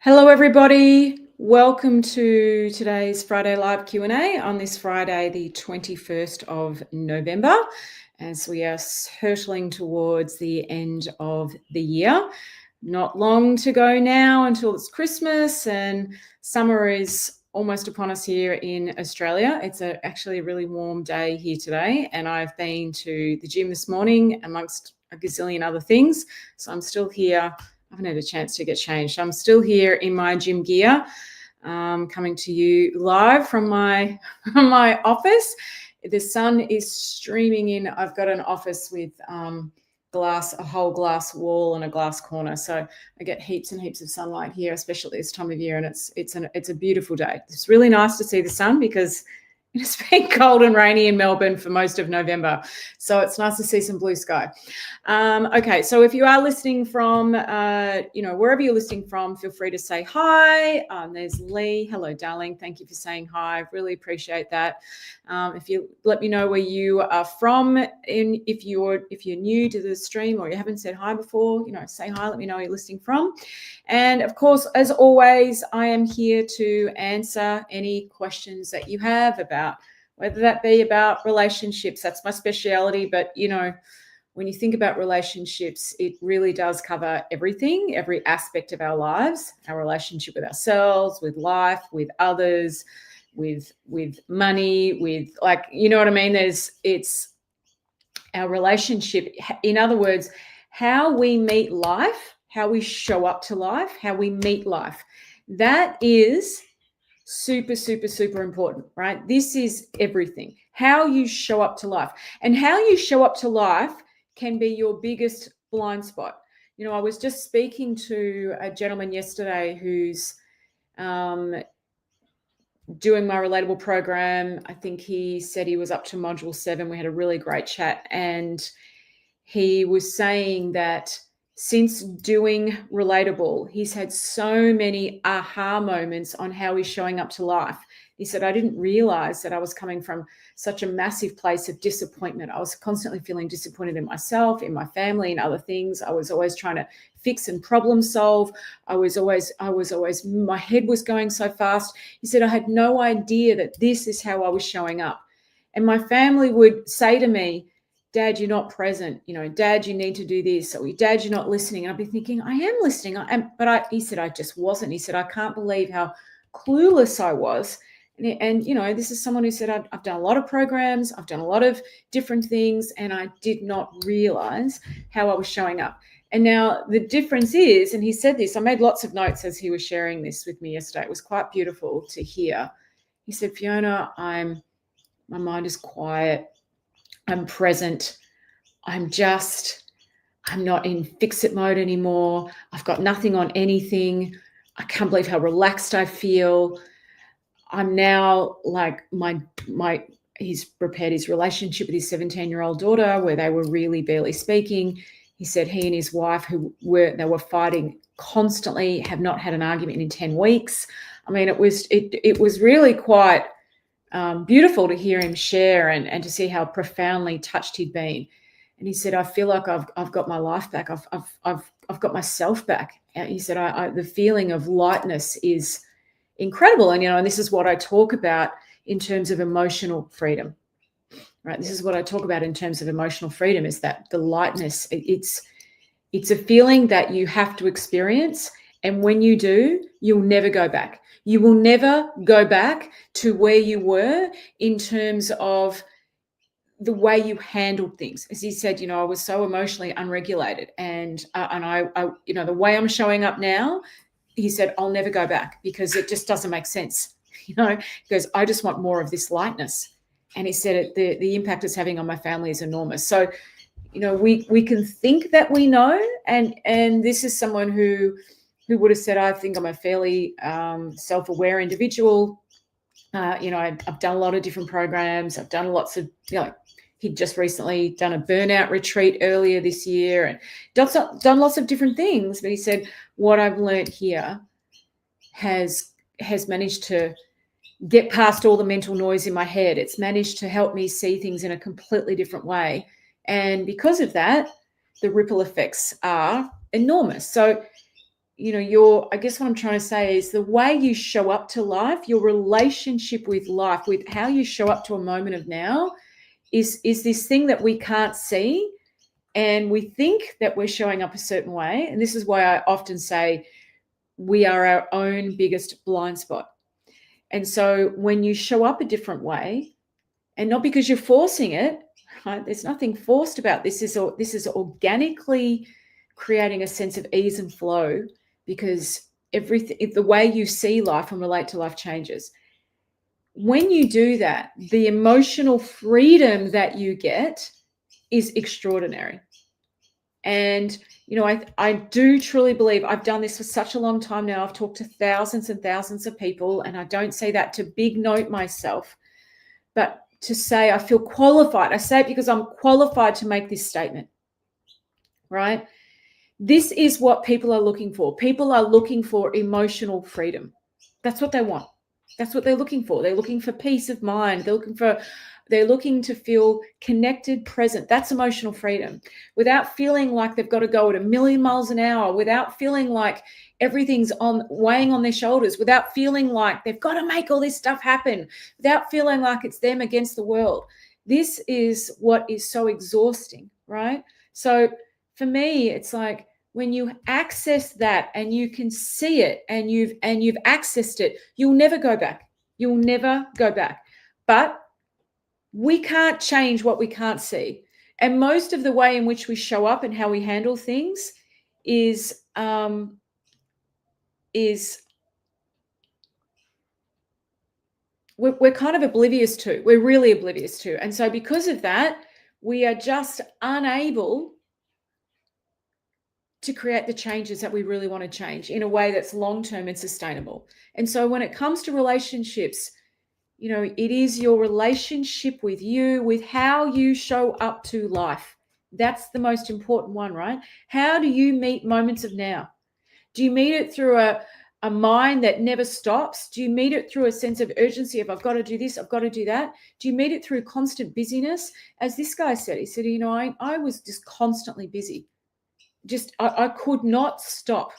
Hello, everybody. Welcome to today's Friday Live Q&A on this Friday, the 21st of November, as we are hurtling towards the end of the year. Not long to go now until it's Christmas, and summer is almost upon us here in Australia. It's actually a really warm day here today, and I've been to the gym this morning amongst a gazillion other things. So I'm still here. I haven't had a chance to get changed. I'm still here in my gym gear, coming to you live from my office. The sun is streaming in. I've got an office with a whole glass wall and a glass corner, so I get heaps and heaps of sunlight here, especially this time of year, and it's a beautiful day. It's really nice to see the sun because it's been cold and rainy in Melbourne for most of November, so it's nice to see some blue sky. Okay, so if you are listening from, wherever you're listening from, feel free to say hi. There's Lee. Hello, darling. Thank you for saying hi. Really appreciate that. If you let me know where you are from, and if you're new to the stream or you haven't said hi before, say hi. Let me know where you're listening from. And of course, as always, I am here to answer any questions that you have about, whether that be about relationships. That's my speciality, but when you think about relationships, it really does cover everything, every aspect of our lives, our relationship with ourselves, with life, with others, with money, with what I mean? It's our relationship. In other words, how we meet life, how we show up to life, how we meet life. That is super, super, super important, right? This is everything. How you show up to life. And how you show up to life can be your biggest blind spot. I was just speaking to a gentleman yesterday who's doing my Relatable program. I think he said he was up to module 7. We had a really great chat, and he was saying that since doing Relatable, he's had so many aha moments on how he's showing up to life. He said, I didn't realize that I was coming from such a massive place of disappointment. I was constantly feeling disappointed in myself, in my family, and other things. I was always trying to fix and problem solve. I was always, my head was going so fast. He said, I had no idea that this is how I was showing up. And my family would say to me, Dad, you're not present. Dad, you need to do this. Or Dad, you're not listening. And I'd be thinking, I am listening. He said, I just wasn't. He said, I can't believe how clueless I was. And this is someone who said, I've done a lot of programs. I've done a lot of different things, and I did not realize how I was showing up. And now the difference is, and he said this, I made lots of notes as he was sharing this with me yesterday. It was quite beautiful to hear. He said, Fiona, my mind is quiet. I'm present. I'm not in fix-it mode anymore. I've got nothing on anything. I can't believe how relaxed I feel. I'm now like he's repaired his relationship with his 17-year-old daughter, where they were really barely speaking. He said he and his wife, they were fighting constantly, have not had an argument in 10 weeks. I mean, it was really quite beautiful to hear him share and to see how profoundly touched he'd been. And he said, I feel like I've got my life back. I've got myself back. And he said, the feeling of lightness is incredible. And this is what I talk about in terms of emotional freedom, right? This is what I talk about in terms of emotional freedom, is that the lightness, it's a feeling that you have to experience. And when you do, you'll never go back. You will never go back to where you were in terms of the way you handled things. As he said, I was so emotionally unregulated, and I the way I'm showing up now, he said, I'll never go back because it just doesn't make sense. He goes, I just want more of this lightness. And he said the impact it's having on my family is enormous. So, we can think that we know, and this is someone who would have said, I think I'm a fairly self-aware individual. I've done a lot of different programs. I've done lots of, he'd just recently done a burnout retreat earlier this year and done lots of different things. But he said, what I've learned here has managed to get past all the mental noise in my head. It's managed to help me see things in a completely different way. And because of that, the ripple effects are enormous. So, I guess what I'm trying to say is the way you show up to life, your relationship with life, with how you show up to a moment of now is this thing that we can't see. And we think that we're showing up a certain way. And this is why I often say we are our own biggest blind spot. And so when you show up a different way, and not because you're forcing it, right? There's nothing forced about this. This is organically creating a sense of ease and flow, because the way you see life and relate to life changes. When you do that, the emotional freedom that you get is extraordinary. And, I do truly believe, I've done this for such a long time now. I've talked to thousands and thousands of people, and I don't say that to big note myself, but to say I feel qualified. I say it because I'm qualified to make this statement, right? This is what people are looking for. People are looking for emotional freedom. That's what they want. That's what they're looking for. They're looking for peace of mind. They're looking to feel connected, present. That's emotional freedom. Without feeling like they've got to go at 1,000,000 miles an hour, without feeling like everything's weighing on their shoulders, without feeling like they've got to make all this stuff happen, without feeling like it's them against the world. This is what is so exhausting, right? So for me, it's like, when you access that and you can see it and you've accessed it, you'll never go back. You'll never go back. But we can't change what we can't see. And most of the way in which we show up and how we handle things is we're kind of oblivious to. We're really oblivious to. And so because of that, we are just unable to create the changes that we really want to change in a way that's long-term and sustainable. And so when it comes to relationships, it is your relationship with you, with how you show up to life. That's the most important one, right? How do you meet moments of now? Do you meet it through a mind that never stops? Do you meet it through a sense of urgency of, I've got to do this, I've got to do that? Do you meet it through constant busyness? As this guy said, he said, I was just constantly busy. I could not stop.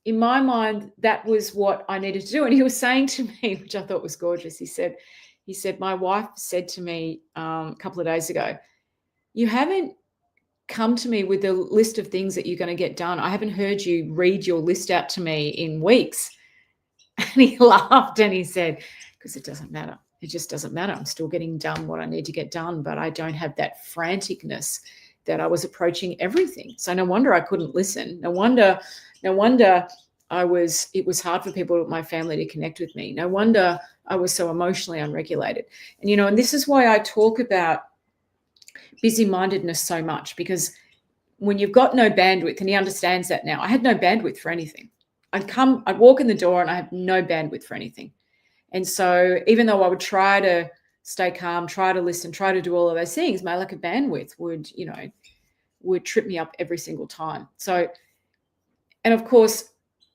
In my mind, that was what I needed to do. And he was saying to me, which I thought was gorgeous, he said, my wife said to me a couple of days ago, you haven't come to me with a list of things that you're going to get done. I haven't heard you read your list out to me in weeks. And he laughed and he said, because it doesn't matter. It just doesn't matter. I'm still getting done what I need to get done, but I don't have that franticness that I was approaching everything. So no wonder I couldn't listen. No wonder it was hard for people in my family to connect with me. No wonder I was so emotionally unregulated. And, and this is why I talk about busy-mindedness so much, because when you've got no bandwidth, and he understands that now, I had no bandwidth for anything. I'd walk in the door and I have no bandwidth for anything. And so even though I would try to stay calm, try to listen, try to do all of those things, my lack of bandwidth would trip me up every single time. So, and of course,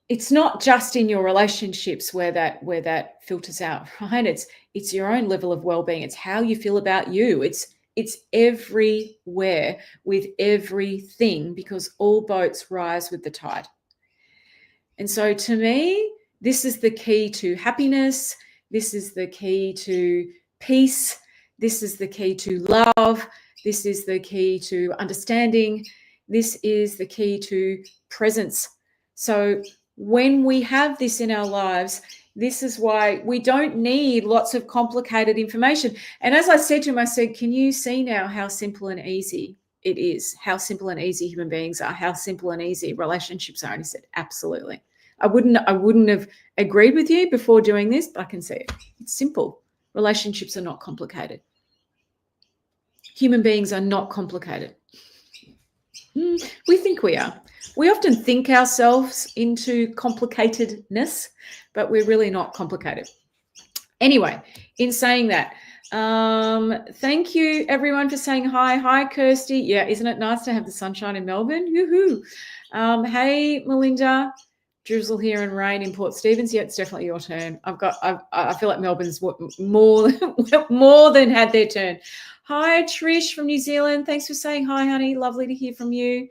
it's not just in your relationships where that filters out, right? It's your own level of well-being. It's how you feel about you. It's everywhere with everything, because all boats rise with the tide. And so to me, this is the key to happiness. This is the key to peace. This is the key to love. This is the key to understanding. This is the key to presence. So when we have this in our lives, this is why we don't need lots of complicated information. And as I said to him, I said, can you see now how simple and easy it is, how simple and easy human beings are, how simple and easy relationships are? And he said, absolutely. I wouldn't have agreed with you before doing this, but I can see it. It's simple. Relationships are not complicated. Human beings are not complicated. We think we are. We often think ourselves into complicatedness, but we're really not complicated. Anyway, in saying that, thank you everyone for saying hi. Hi, Kirsty. Yeah, isn't it nice to have the sunshine in Melbourne? Yoo-hoo. Hey, Melinda. Drizzle here and rain in Port Stephens. Yeah, it's definitely your turn. I feel like Melbourne's more than had their turn. Hi, Trish from New Zealand. Thanks for saying hi, honey. Lovely to hear from you.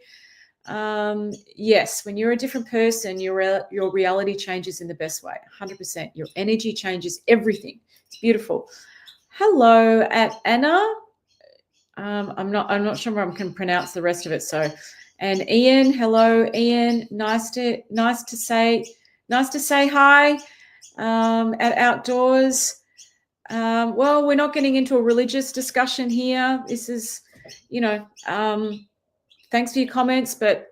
Yes, when you're a different person, your reality changes in the best way. 100%. Your energy changes everything. It's beautiful. Hello, at Anna. I'm not sure I can pronounce the rest of it. So, and Ian, hello, Ian. Nice to say hi. At Outdoors. Well, we're not getting into a religious discussion here. This is, thanks for your comments, but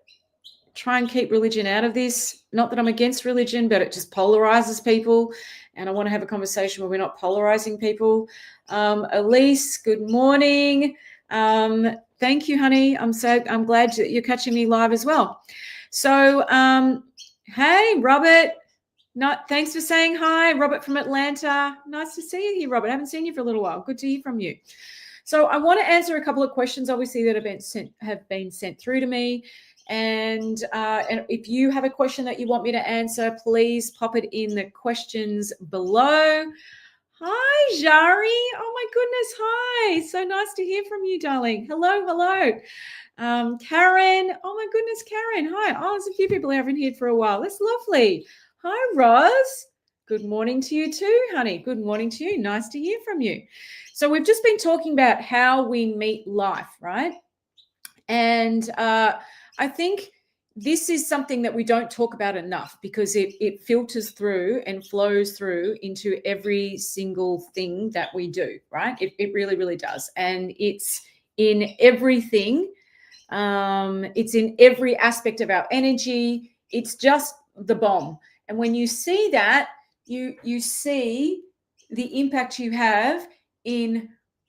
try and keep religion out of this. Not that I'm against religion, but it just polarizes people. And I want to have a conversation where we're not polarizing people. Elise, good morning. Thank you, honey. I'm glad that you're catching me live as well. So, hey, Robert. Thanks for saying hi, Robert from Atlanta. Nice to see you here, Robert. I haven't seen you for a little while. Good to hear from you. So I want to answer a couple of questions, obviously, that have been sent through to me. And if you have a question that you want me to answer, please pop it in the questions below. Hi, Jari. Oh, my goodness. Hi. So nice to hear from you, darling. Hello. Karen. Oh, my goodness, Karen. Hi. Oh, there's a few people I haven't heard for a while. That's lovely. Hi, Roz. Good morning to you too, honey. Good morning to you. Nice to hear from you. So we've just been talking about how we meet life, right? And I think this is something that we don't talk about enough because it filters through and flows through into every single thing that we do, right? It really, really does. And it's in everything. It's in every aspect of our energy. It's just the bomb. And when you see that, you see the impact you have in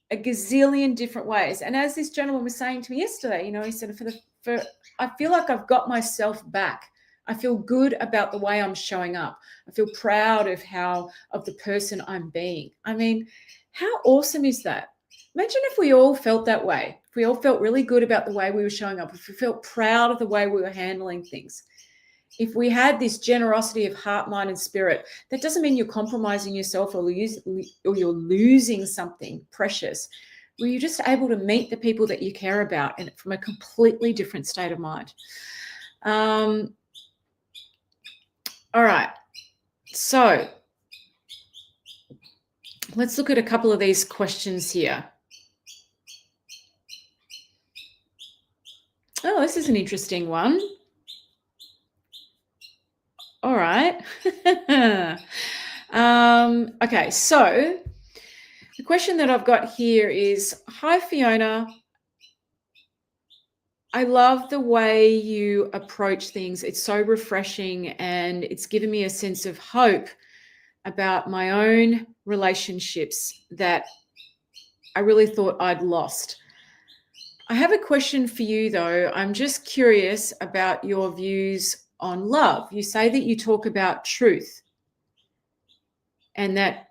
a gazillion different ways. And as this gentleman was saying to me yesterday, he said, I feel like I've got myself back. I feel good about the way I'm showing up. I feel proud of the person I'm being. I mean, how awesome is that? Imagine if we all felt that way. If we all felt really good about the way we were showing up, if we felt proud of the way we were handling things, if we had this generosity of heart, mind, and spirit, that doesn't mean you're compromising yourself or you're losing something precious. Where you're just able to meet the people that you care about and from a completely different state of mind. All right. So let's look at a couple of these questions here. Oh, this is an interesting one. All right. Okay, so the question that I've got here is, hi, Fiona. I love the way you approach things. It's so refreshing and it's given me a sense of hope about my own relationships that I really thought I'd lost. I have a question for you, though. I'm just curious about your views on love. You say that you talk about truth and that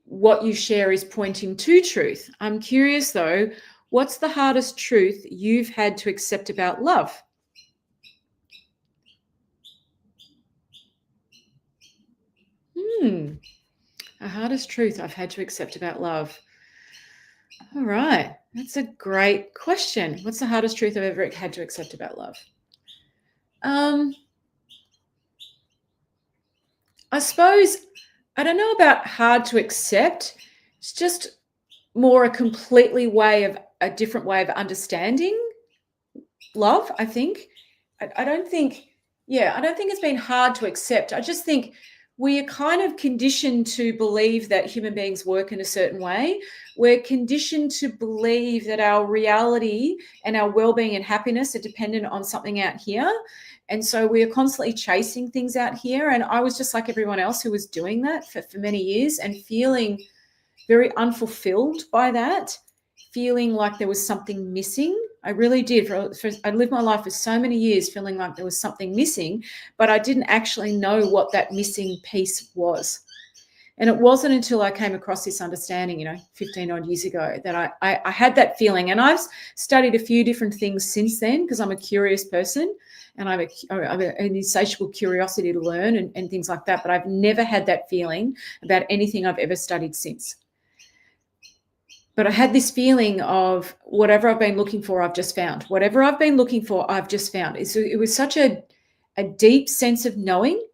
what you share is pointing to truth. I'm curious, though, what's the hardest truth you've had to accept about love? The hardest truth I've had to accept about love. All right. That's a great question. What's the hardest truth I've ever had to accept about love? I suppose, I don't know about hard to accept. It's just more a different way of understanding love, I think. I don't think it's been hard to accept. I just think we are kind of conditioned to believe that human beings work in a certain way. We're conditioned to believe that our reality and our well-being and happiness are dependent on something out here. And so we are constantly chasing things out here. And I was just like everyone else who was doing that for many years and feeling very unfulfilled by that, feeling like there was something missing. I really did. I lived my life for so many years feeling like there was something missing, but I didn't actually know what that missing piece was. And it wasn't until I came across this understanding, 15 odd years ago, that I had that feeling. And I've studied a few different things since then because I'm a curious person and I have an insatiable curiosity to learn and things like that. But I've never had that feeling about anything I've ever studied since. But I had this feeling of whatever I've been looking for, I've just found. Whatever I've been looking for, I've just found. It was such a deep sense of knowing,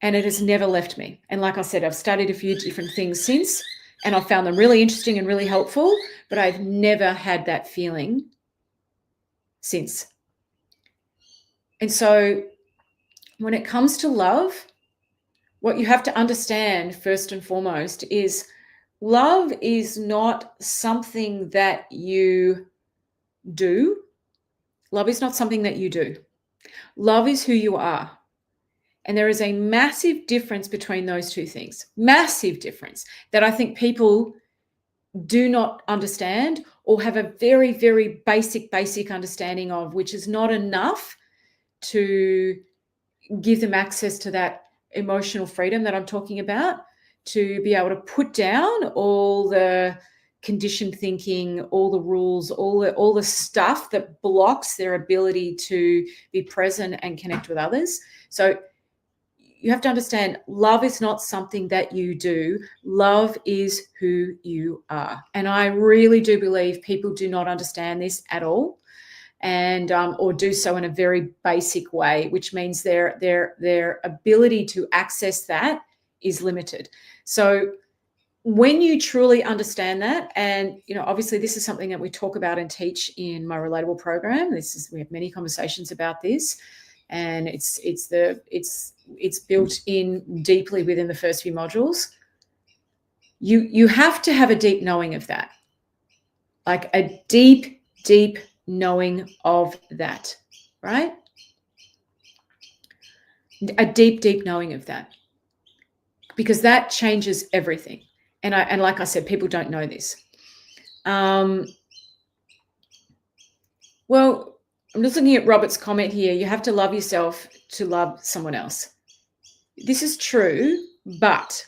and it has never left me. And like I said, I've studied a few different things since, and I've found them really interesting and really helpful, but I've never had that feeling since. And so when it comes to love, what you have to understand first and foremost is love is not something that you do. Love is not something that you do. Love is who you are. And there is a massive difference between those two things. Massive difference that I think people do not understand or have a very, very basic understanding of, which is not enough to give them access to that emotional freedom that I'm talking about, to be able to put down all the conditioned thinking, all the rules, all the stuff that blocks their ability to be present and connect with others. So you have to understand, love is not something that you do. Love is who you are. And I really do believe people do not understand this at all, and or do so in a very basic way, which means their ability to access that is limited. So when you truly understand that, and obviously this is something that we talk about and teach in my Relatable program. We have many conversations about this, and it's built in deeply within the first few modules. You have to have a deep knowing of that, like a deep knowing of that, right? A deep knowing of that, because that changes everything. And like I said, people don't know this. Well, I'm just looking at Robert's comment here. You have to love yourself to love someone else. This is true, but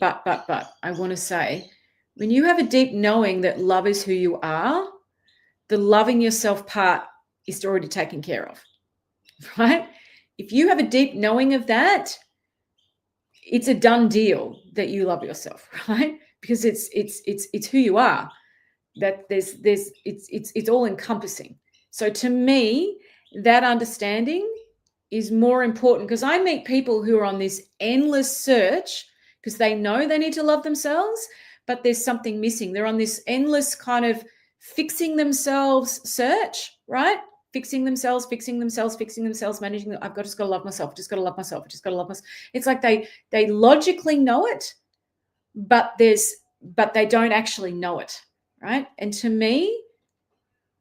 I want to say, when you have a deep knowing that love is who you are, the loving yourself part is already taken care of, right? If you have a deep knowing of that, it's a done deal that you love yourself, right? Because it's who you are. That it's all encompassing. So to me, that understanding is more important, because I meet people who are on this endless search because they know they need to love themselves, but there's something missing. They're on this endless kind of fixing themselves search, right? Fixing themselves, managing them. I've just got to love myself. Just got to love myself. Just got to love myself. It's like they logically know it, but they don't actually know it, right? And to me,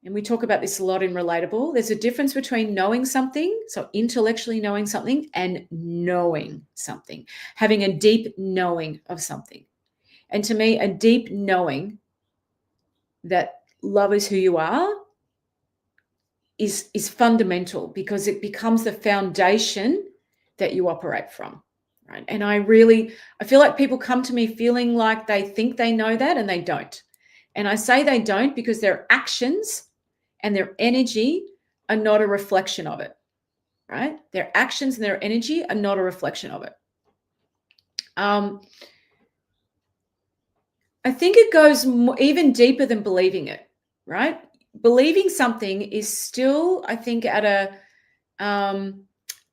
and we talk about this a lot in Relatable, there's a difference between knowing something, so intellectually knowing something, and knowing something, having a deep knowing of something. And to me, a deep knowing that love is who you are is fundamental, because it becomes the foundation that you operate from, right? And I feel like people come to me feeling like they think they know that, and they don't. And I say they don't because their actions and their energy are not a reflection of it, right? Their actions and their energy are not a reflection of it. I think it goes even deeper than believing it, right? Believing something is still, I think, at a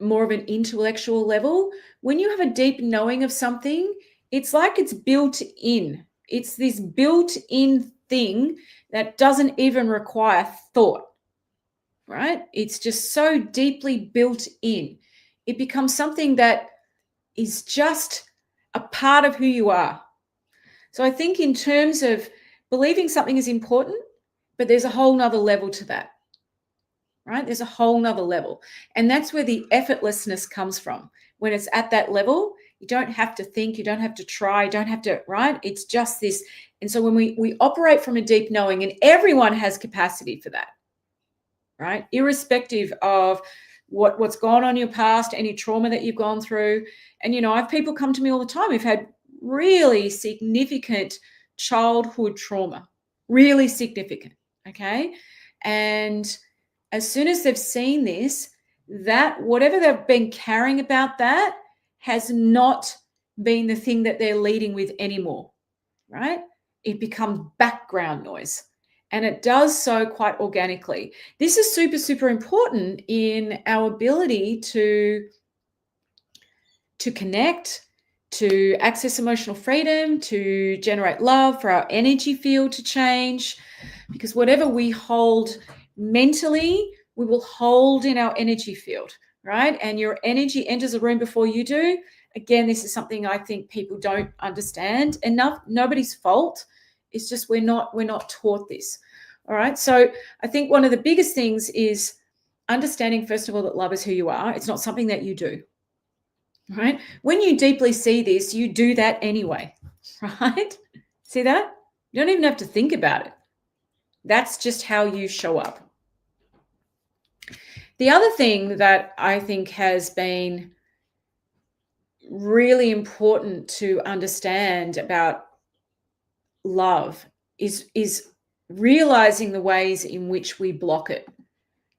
more of an intellectual level. When you have a deep knowing of something, it's like it's built in. It's this built-in thing that doesn't even require thought, right? It's just so deeply built in. It becomes something that is just a part of who you are. So I think in terms of believing something is important, but there's a whole nother level to that, right? There's a whole nother level. And that's where the effortlessness comes from. When it's at that level, you don't have to think, you don't have to try, you don't have to, right? It's just this. And so when we operate from a deep knowing, and everyone has capacity for that, right? Irrespective of what's gone on in your past, any trauma that you've gone through. And, I have people come to me all the time who've had really significant childhood trauma, really significant, okay? And as soon as they've seen this, that whatever they've been carrying about that has not been the thing that they're leading with anymore, right? it becomes background noise. And it does so quite organically. This is super, super important in our ability to connect, to access emotional freedom, to generate love, for our energy field to change. Because whatever we hold mentally, we will hold in our energy field, right? And your energy enters a room before you do. Again, this is something I think people don't understand enough. Nobody's fault. It's just we're not taught this. All right. So I think one of the biggest things is understanding, first of all, that love is who you are. It's not something that you do. Right? When you deeply see this, you do that anyway. Right? See that? You don't even have to think about it. That's just how you show up. The other thing that I think has been really important to understand about love is realizing the ways in which we block it,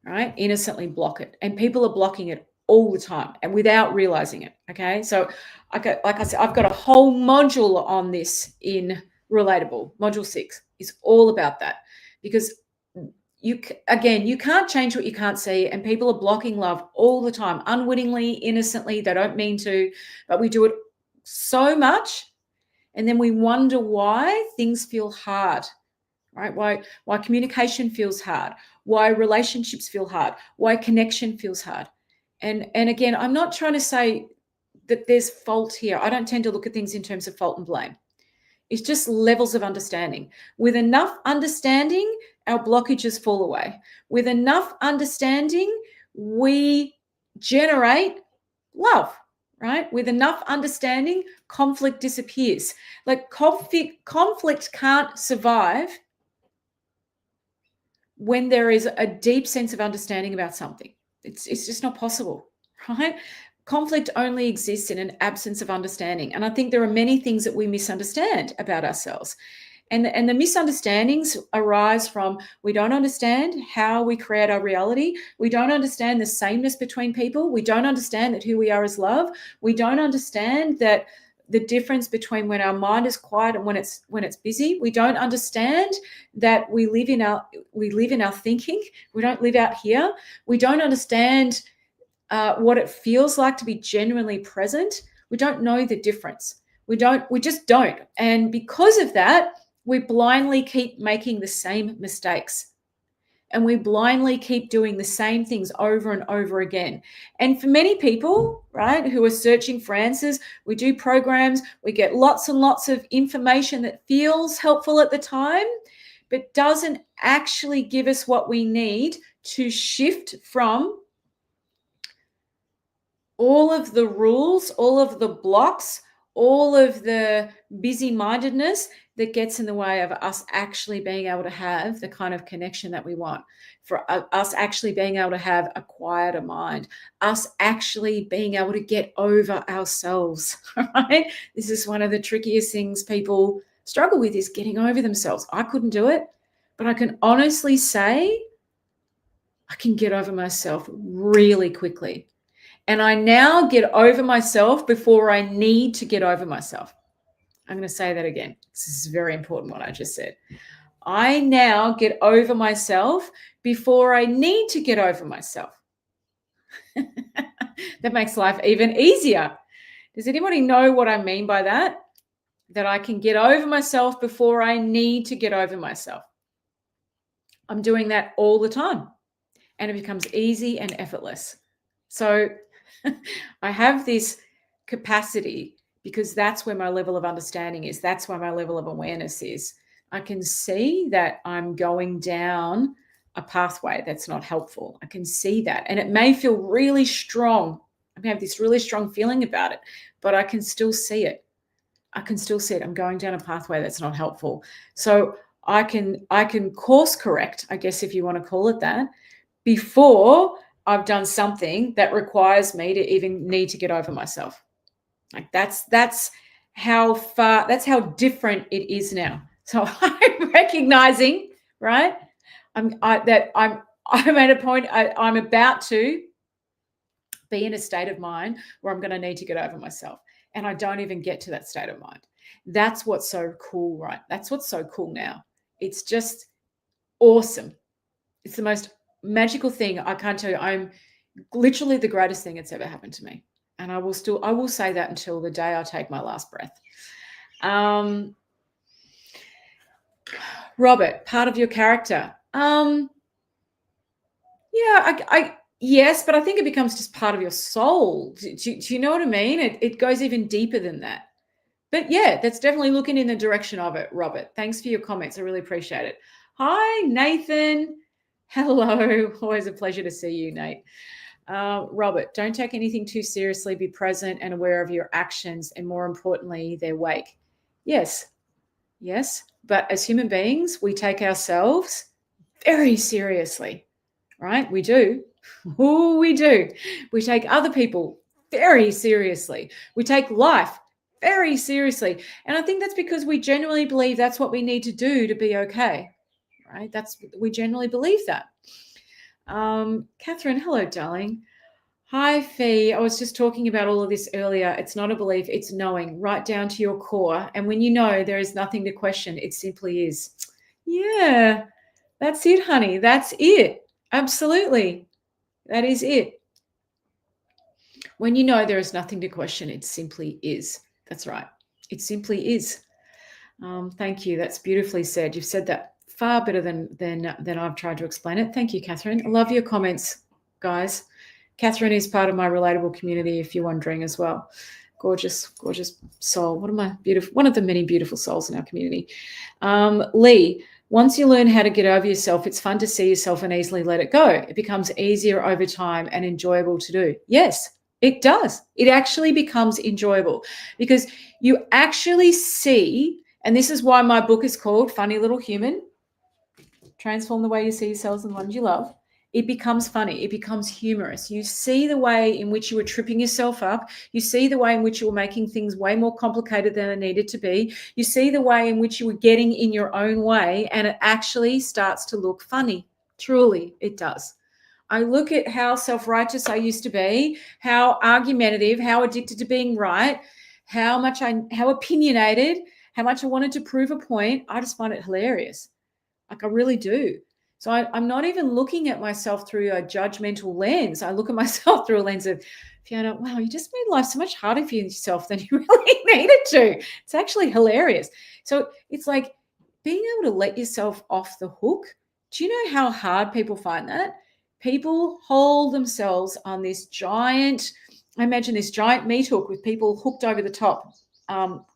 right? Innocently block it. And people are blocking it all the time and without realizing it. Okay. So like I said, I've got a whole module on this in Relatable. Module 6 is all about that, because you can't change what you can't see, and people are blocking love all the time, unwittingly, innocently. They don't mean to, but we do it so much. And then we wonder why things feel hard, right? Why communication feels hard, why relationships feel hard, why connection feels hard. And again, I'm not trying to say that there's fault here. I don't tend to look at things in terms of fault and blame. It's just levels of understanding. With enough understanding, our blockages fall away. With enough understanding, we generate love, right? With enough understanding, conflict disappears. Like conflict can't survive when there is a deep sense of understanding about something. It's just not possible, right? Conflict only exists in an absence of understanding. And I think there are many things that we misunderstand about ourselves. And the misunderstandings arise from we don't understand how we create our reality. We don't understand the sameness between people. We don't understand that who we are is love. We don't understand that the difference between when our mind is quiet and when it's busy. We don't understand that we live in our thinking. We don't live out here. We don't understand what it feels like to be genuinely present. We don't know the difference. We just don't. And because of that, we blindly keep making the same mistakes. And we blindly keep doing the same things over and over again. And for many people, right, who are searching for answers, we do programs, we get lots and lots of information that feels helpful at the time, but doesn't actually give us what we need to shift from all of the rules, all of the blocks, all of the busy-mindedness that gets in the way of us actually being able to have the kind of connection that we want, for us actually being able to have a quieter mind, us actually being able to get over ourselves, right? This is one of the trickiest things people struggle with, is getting over themselves. I couldn't do it, but I can honestly say I can get over myself really quickly. And I now get over myself before I need to get over myself. I'm going to say that again. This is very important, what I just said. I now get over myself before I need to get over myself. That makes life even easier. Does anybody know what I mean by that? That I can get over myself before I need to get over myself. I'm doing that all the time, and it becomes easy and effortless. So I have this capacity because that's where my level of understanding is. That's where my level of awareness is. I can see that I'm going down a pathway that's not helpful. I can see that. And it may feel really strong. I may have this really strong feeling about it, but I can still see it. I can still see it. I'm going down a pathway that's not helpful. So I can course correct, I guess, if you want to call it that, before I've done something that requires me to even need to get over myself. Like that's how different it is now. So I'm recognizing, right? I'm at a point. I'm about to be in a state of mind where I'm going to need to get over myself, and I don't even get to that state of mind. That's what's so cool, right? That's what's so cool now. It's just awesome. It's the most magical thing. I can't tell you. I'm literally the greatest thing that's ever happened to me. And I will say that until the day I take my last breath. Robert, part of your character. Yes, but I think it becomes just part of your soul. Do you know what I mean? It goes even deeper than that. But yeah, that's definitely looking in the direction of it, Robert. Thanks for your comments. I really appreciate it. Hi, Nathan. Hello. Always a pleasure to see you, Nate. Robert, don't take anything too seriously. Be present and aware of your actions and, more importantly, their wake. Yes. But as human beings, we take ourselves very seriously, right? We do. Oh, we do. We take other people very seriously. We take life very seriously. And I think that's because we genuinely believe that's what we need to do to be okay, right? We genuinely believe that. Catherine, hello, darling. Hi, Fee. I was just talking about all of this earlier. It's not a belief, it's knowing right down to your core. And when you know there is nothing to question, it simply is. Yeah, that's it, honey. That's it. Absolutely. That is it. When you know there is nothing to question, it simply is. That's right. It simply is. Thank you. That's beautifully said. You've said that far better than I've tried to explain it. Thank you, Catherine. I love your comments, guys. Catherine is part of my relatable community, if you're wondering as well. Gorgeous, gorgeous soul. One of the many beautiful souls in our community. Lee, once you learn how to get over yourself, it's fun to see yourself and easily let it go. It becomes easier over time and enjoyable to do. Yes, it does. It actually becomes enjoyable because you actually see, and this is why my book is called Funny Little Human, Transform the Way You See Yourselves and the Ones You Love. It becomes funny. It becomes humorous. You see the way in which you were tripping yourself up. You see the way in which you were making things way more complicated than it needed to be. You see the way in which you were getting in your own way, and it actually starts to look funny. Truly, it does. I look at how self-righteous I used to be, how argumentative, how addicted to being right, how opinionated, how much I wanted to prove a point. I just find it hilarious. Like I really do. So I'm not even looking at myself through a judgmental lens. I look at myself through a lens of, Fiona, wow, you just made life so much harder for yourself than you really needed to. It's actually hilarious. So it's like being able to let yourself off the hook. Do you know how hard people find that? People hold themselves on this giant, I imagine this giant meat hook with people hooked over the top.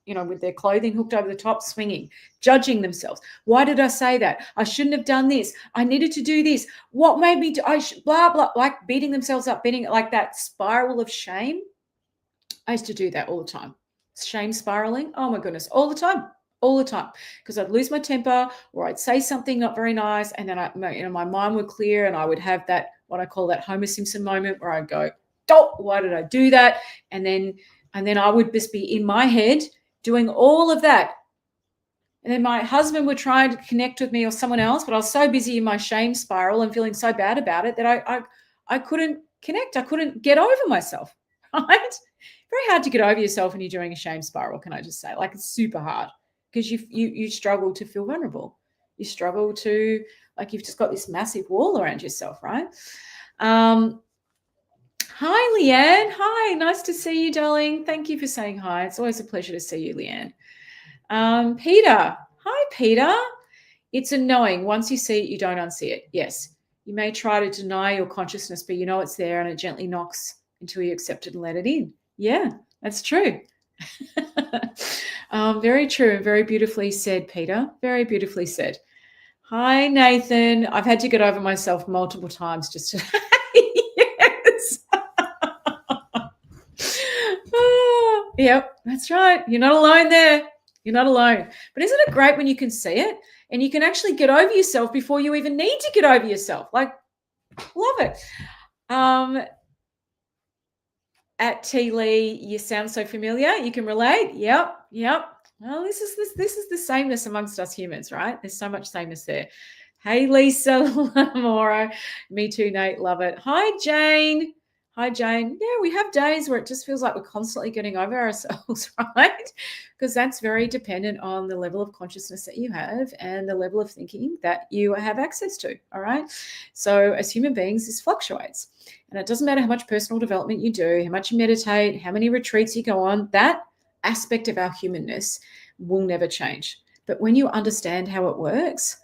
With their clothing hooked over the top, swinging, judging themselves. Why did I say that? I shouldn't have done this. I needed to do this. What made me do? Blah, blah, like beating themselves up, like that spiral of shame. I used to do that all the time. Shame spiraling. Oh my goodness, all the time. Because I'd lose my temper or I'd say something not very nice, and then my mind would clear, and I would have that, what I call that Homer Simpson moment, where I'd go, oh, why did I do that? And then I would just be in my head doing all of that. And then my husband would try to connect with me or someone else, but I was so busy in my shame spiral and feeling so bad about it that I couldn't connect. I couldn't get over myself, right? Very hard to get over yourself when you're doing a shame spiral, can I just say? Like, it's super hard because you struggle to feel vulnerable. You struggle to, like, you've just got this massive wall around yourself, right? Hi, Leanne. Hi, nice to see you, darling. Thank you for saying hi. It's always a pleasure to see you, Leanne. Peter. Hi, Peter. It's a knowing. Once you see it, you don't unsee it. Yes. You may try to deny your consciousness, but you know it's there, and it gently knocks until you accept it and let it in. Yeah, that's true. Very true. Very beautifully said, Peter. Very beautifully said. Hi, Nathan. I've had to get over myself multiple times just to... Yes. Yep, that's right. You're not alone there. You're not alone. But isn't it great when you can see it and you can actually get over yourself before you even need to get over yourself? Like, love it. At T. Lee, you sound so familiar. You can relate. Yep. Well, this is the sameness amongst us humans, right? There's so much sameness there. Hey, Lisa Moro. Me too, Nate. Love it. Hi, Jane. Hi, Jane. Yeah, we have days where it just feels like we're constantly getting over ourselves, right? Because that's very dependent on the level of consciousness that you have and the level of thinking that you have access to. All right. So, as human beings, this fluctuates. And it doesn't matter how much personal development you do, how much you meditate, how many retreats you go on, that aspect of our humanness will never change. But when you understand how it works,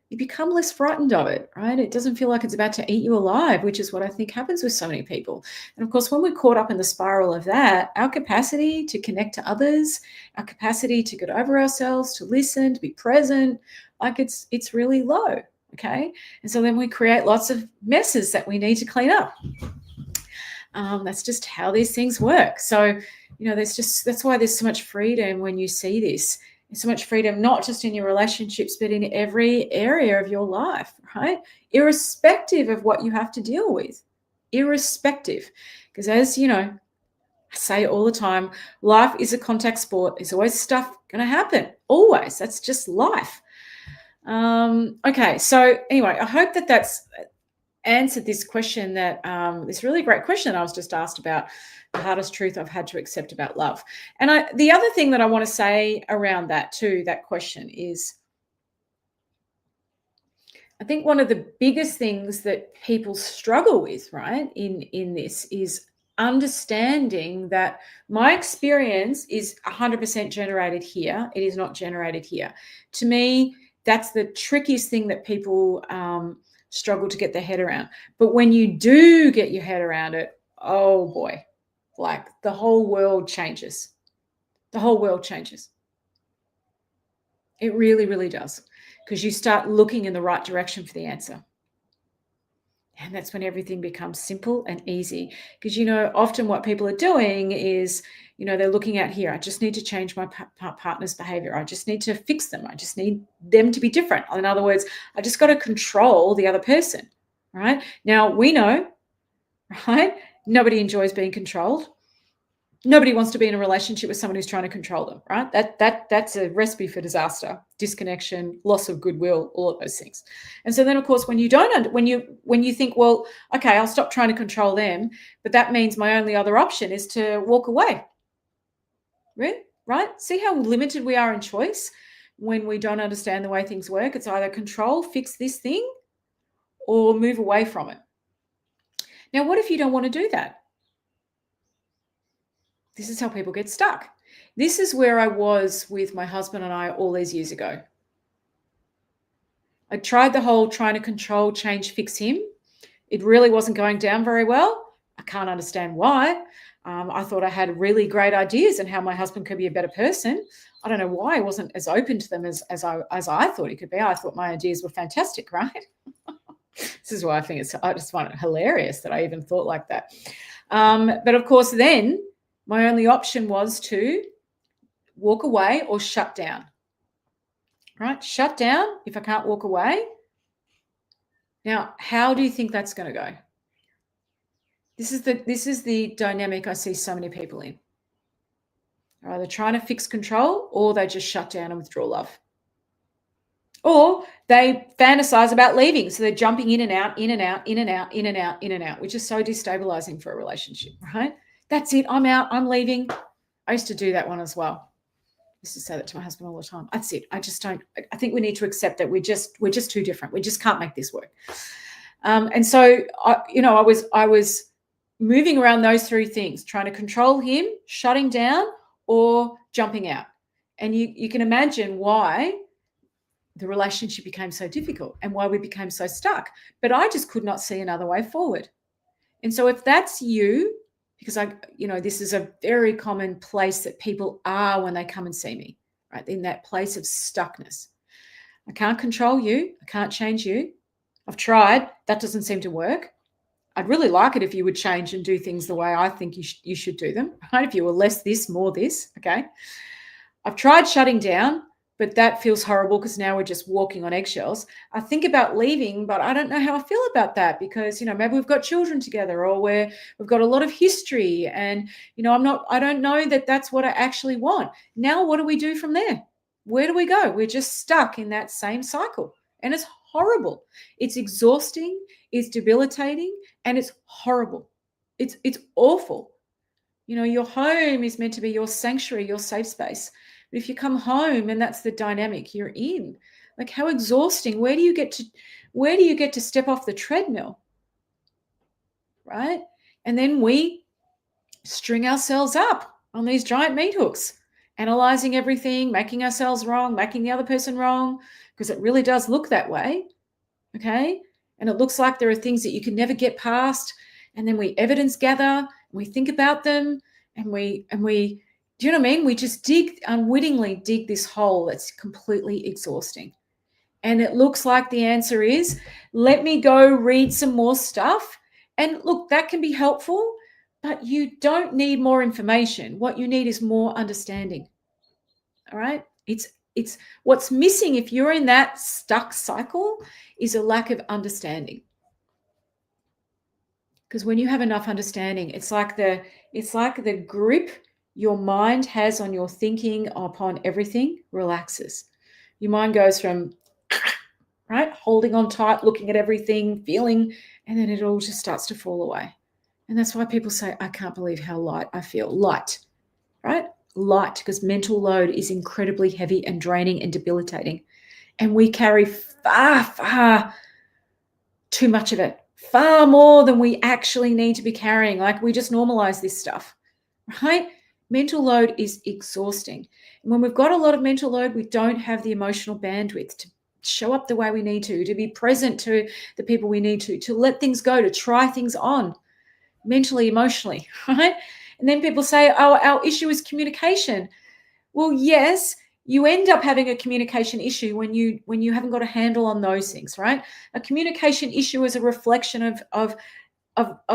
you become less frightened of it, right? It doesn't feel like it's about to eat you alive, which is what I think happens with so many people. And of course, when we're caught up in the spiral of that, our capacity to connect to others, our capacity to get over ourselves, to listen, to be present, like it's really low. Okay. And so then we create lots of messes that we need to clean up. That's just how these things work. So, that's why there's so much freedom when you see this. So much freedom, not just in your relationships, but in every area of your life, right? Irrespective of what you have to deal with, irrespective. Because as you know, I say all the time, life is a contact sport. There's always stuff going to happen. Always. That's just life. Okay. So anyway, I hope that that's answered this question this really great question I was just asked about the hardest truth I've had to accept about love. And the other thing that I want to say around that too, that question is, I think one of the biggest things that people struggle with, right, in this is understanding that my experience is 100% generated here. It is not generated here. To me, that's the trickiest thing that people struggle to get their head around. But when you do get your head around it, oh boy, like the whole world changes. The whole world changes. It really, really does. Because you start looking in the right direction for the answer. And that's when everything becomes simple and easy. Because, often what people are doing is, they're looking at here, I just need to change my partner's behavior. I just need to fix them. I just need them to be different. In other words, I just got to control the other person, right? Now, we know, right? Nobody enjoys being controlled. Nobody wants to be in a relationship with someone who's trying to control them, right? That's a recipe for disaster, disconnection, loss of goodwill, all of those things. And so then, of course, when you think, well, okay, I'll stop trying to control them, but that means my only other option is to walk away. Right? See how limited we are in choice when we don't understand the way things work. It's either control, fix this thing, or move away from it. Now, what if you don't want to do that? This is how people get stuck. This is where I was with my husband and I all these years ago. I tried the whole trying to control, change, fix him. It really wasn't going down very well. I can't understand why. I thought I had really great ideas and how my husband could be a better person. I don't know why I wasn't as open to them as I thought he could be. I thought my ideas were fantastic, right? This is why I just find it hilarious that I even thought like that. But of course, then my only option was to walk away or shut down. Right? Shut down if I can't walk away. Now, how do you think that's going to go? This is the dynamic I see so many people in. They're either trying to fix control or they just shut down and withdraw love. Or they fantasize about leaving. So they're jumping in and out, in and out, in and out, in and out, in and out, which is so destabilizing for a relationship, right? That's it. I'm out. I'm leaving. I used to do that one as well. I used to say that to my husband all the time. That's it. I think we need to accept that we're just too different. We just can't make this work. And so, I was moving around those three things, trying to control him, shutting down, or jumping out. And you can imagine why the relationship became so difficult and why we became so stuck. But I just could not see another way forward. And so if that's you, because this is a very common place that people are when they come and see me, right? In that place of stuckness. I can't control you. I can't change you. I've tried. That doesn't seem to work. I'd really like it if you would change and do things the way I think you should do them, right? If you were less this, more this, okay? I've tried shutting down, but that feels horrible because now we're just walking on eggshells. I think about leaving, but I don't know how I feel about that because, maybe we've got children together or we've got a lot of history and, I don't know that that's what I actually want. Now, what do we do from there? Where do we go? We're just stuck in that same cycle and it's horrible. It's exhausting, it's debilitating, and it's horrible. It's awful. You know, your home is meant to be your sanctuary, your safe space. But if you come home and that's the dynamic you're in, like how exhausting. Where do you get to step off the treadmill? Right? And then we string ourselves up on these giant meat hooks, analyzing everything, making ourselves wrong, making the other person wrong, because it really does look that way. Okay? And it looks like there are things that you can never get past. And then we evidence gather, and we think about them, and we do you know what I mean? We just unwittingly dig this hole that's completely exhausting. And it looks like the answer is, let me go read some more stuff. And look, that can be helpful, but you don't need more information. What you need is more understanding. All right? It's what's missing if you're in that stuck cycle is a lack of understanding. Because when you have enough understanding, it's like the grip your mind has on your thinking upon everything relaxes. Your mind goes from right, holding on tight, looking at everything, feeling, and then it all just starts to fall away. And that's why people say, I can't believe how light I feel. Light, right? Light, because mental load is incredibly heavy and draining and debilitating. And we carry far, far too much of it, far more than we actually need to be carrying. Like we just normalize this stuff, right? Mental load is exhausting. And when we've got a lot of mental load, we don't have the emotional bandwidth to show up the way we need to be present to the people we need to let things go, to try things on mentally, emotionally, right? And then people say, oh, our issue is communication. Well, yes, you end up having a communication issue when you haven't got a handle on those things, right? A communication issue is a reflection of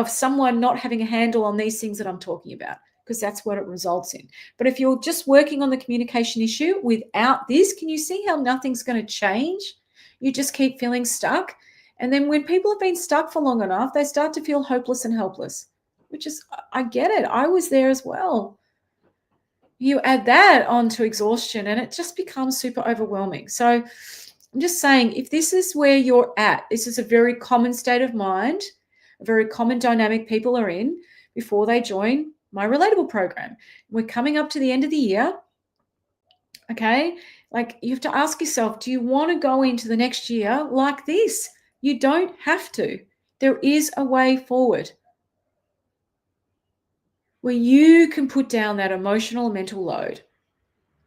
someone not having a handle on these things that I'm talking about, because that's what it results in. But if you're just working on the communication issue without this, can you see how nothing's going to change? You just keep feeling stuck. And then when people have been stuck for long enough, they start to feel hopeless and helpless, which is, I get it. I was there as well. You add that onto exhaustion and it just becomes super overwhelming. So I'm just saying, if this is where you're at, this is a very common state of mind, a very common dynamic people are in before they join my Relatable program. We're coming up to the end of the year. Okay. Like you have to ask yourself, do you want to go into the next year like this? You don't have to. There is a way forward where you can put down that emotional and mental load,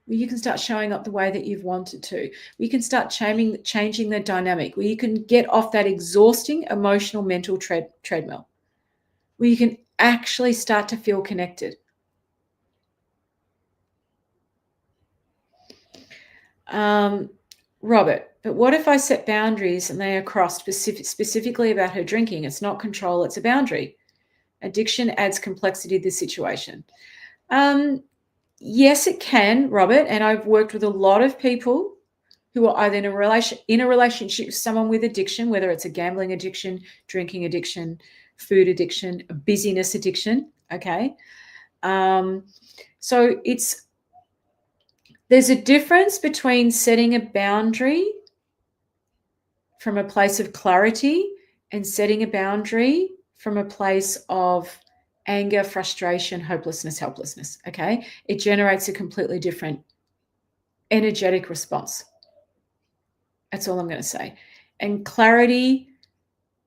where you can start showing up the way that you've wanted to, where you can start changing the dynamic, where you can get off that exhausting emotional mental treadmill, where you can actually start to feel connected. Robert, but what if I set boundaries and they are crossed specifically about her drinking? It's not control, it's a boundary. Addiction adds complexity to the situation. Yes, it can, Robert. And I've worked with a lot of people who are either in a relationship with someone with addiction, whether it's a gambling addiction, drinking addiction, food addiction, a busyness addiction. Okay. So there's a difference between setting a boundary from a place of clarity and setting a boundary from a place of anger, frustration, hopelessness, helplessness. Okay. It generates a completely different energetic response. That's all I'm going to say. And clarity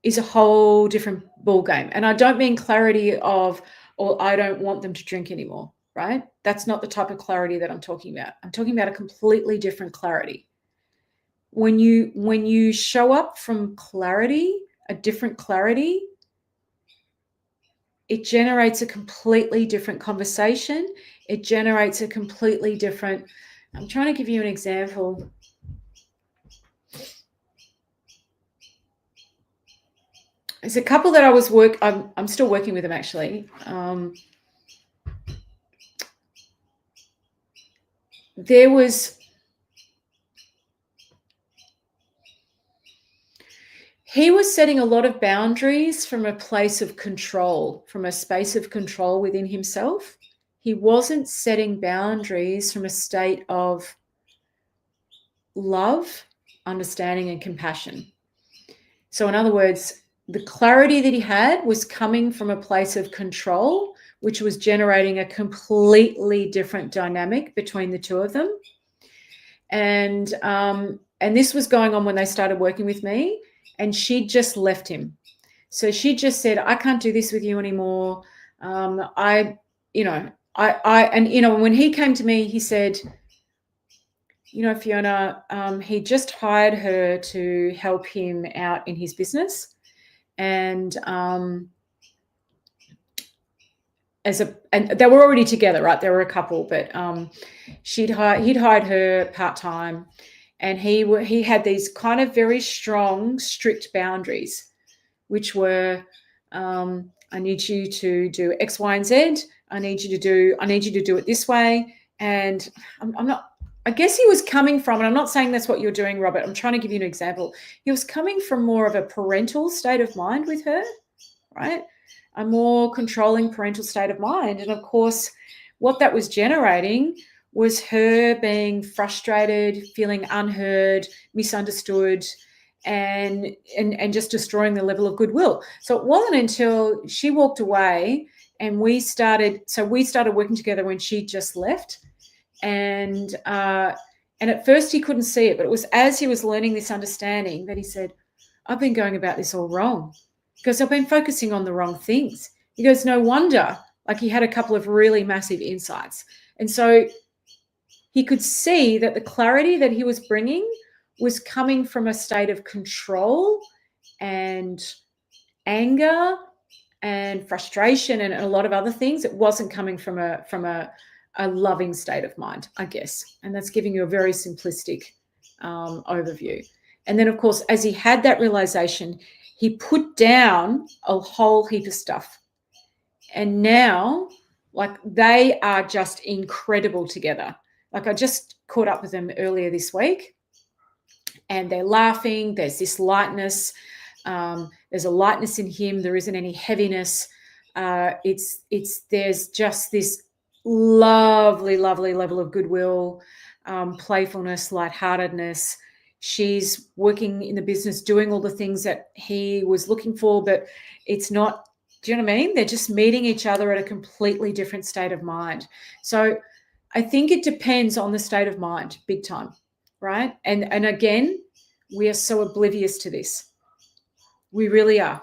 is a whole different ballgame. And I don't mean clarity of, or I don't want them to drink anymore, right? That's not the type of clarity that I'm talking about. I'm talking about a completely different clarity. When you show up from clarity, a different clarity, it generates a completely different conversation. It generates a completely different, I'm trying to give you an example. There's a couple that I'm still working with them actually. He was setting a lot of boundaries from a place of control, from a space of control within himself. He wasn't setting boundaries from a state of love, understanding, and compassion. So in other words, the clarity that he had was coming from a place of control, which was generating a completely different dynamic between the two of them. And this was going on when they started working with me, and she just left him. So she just said, I can't do this with you anymore. And when he came to me, he said, Fiona, he just hired her to help him out in his business. And they were already together, right? They were a couple, but he'd hired her part-time, and he had these kind of very strong, strict boundaries, which were, I need you to do X, Y, and Z. I need you to do it this way. And I guess he was coming from, and I'm not saying that's what you're doing, Robert. I'm trying to give you an example. He was coming from more of a parental state of mind with her, right? A more controlling parental state of mind. And of course, what that was generating was her being frustrated, feeling unheard, misunderstood, and just destroying the level of goodwill. So it wasn't until she walked away and we started working together when she just left. And at first he couldn't see it, but it was as he was learning this understanding that he said, I've been going about this all wrong because I've been focusing on the wrong things. He goes, no wonder. Like, he had a couple of really massive insights. And so he could see that the clarity that he was bringing was coming from a state of control and anger and frustration and a lot of other things. It wasn't coming from a loving state of mind, I guess. And that's giving you a very simplistic overview. And then, of course, as he had that realization, he put down a whole heap of stuff. And now, like, they are just incredible together. Like, I just caught up with them earlier this week, and they're laughing. There's this lightness. There's a lightness in him. There isn't any heaviness. There's just this lovely, lovely level of goodwill, playfulness, lightheartedness. She's working in the business, doing all the things that he was looking for, but it's not, do you know what I mean? They're just meeting each other at a completely different state of mind. So I think it depends on the state of mind, big time, right? And again, we are so oblivious to this. We really are,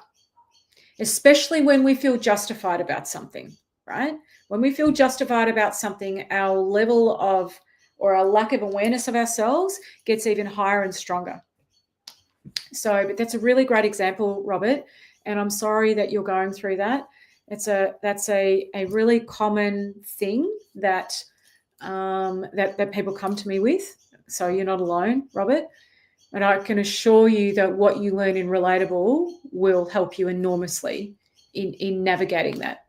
especially when we feel justified about something, right? When we feel justified about something, our level of, or our lack of awareness of ourselves gets even higher and stronger. So, but that's a really great example, Robert, and I'm sorry that you're going through that. That's a really common thing that that people come to me with. So you're not alone, Robert. And I can assure you that what you learn in Relatable will help you enormously in navigating that.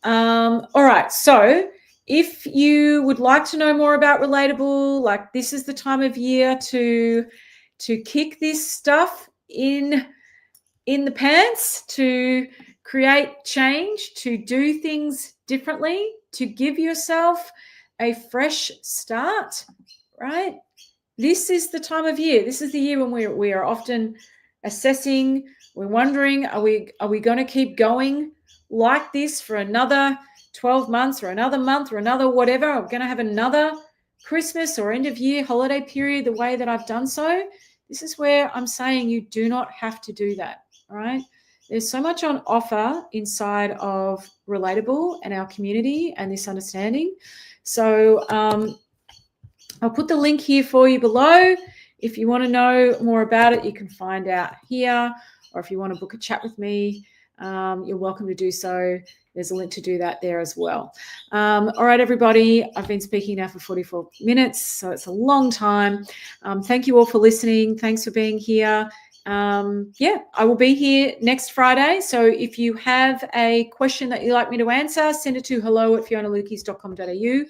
All right. So if you would like to know more about Relatable, like, this is the time of year to kick this stuff in the pants, to create change, to do things differently, to give yourself a fresh start, right? This is the time of year. This is the year when we are often assessing. We're wondering, are we going to keep going like this for another 12 months or another month or another whatever? I'm going to have another Christmas or end of year holiday period the way that I've done so. This is where I'm saying you do not have to do that, all right? There's so much on offer inside of Relatable and our community and this understanding. So I'll put the link here for you below. If you want to know more about it, you can find out here, or if you want to book a chat with me, you're welcome to do so. There's a link to do that there as well. All right, everybody, I've been speaking now for 44 minutes, so it's a long time. Thank you all for listening. Thanks for being here. Yeah, I will be here next Friday. So if you have a question that you'd like me to answer, send it to hello@fionalukis.com.au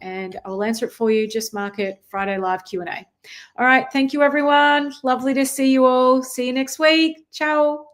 and I'll answer it for you. Just mark it Friday Live Q&A. All right, thank you, everyone. Lovely to see you all. See you next week. Ciao.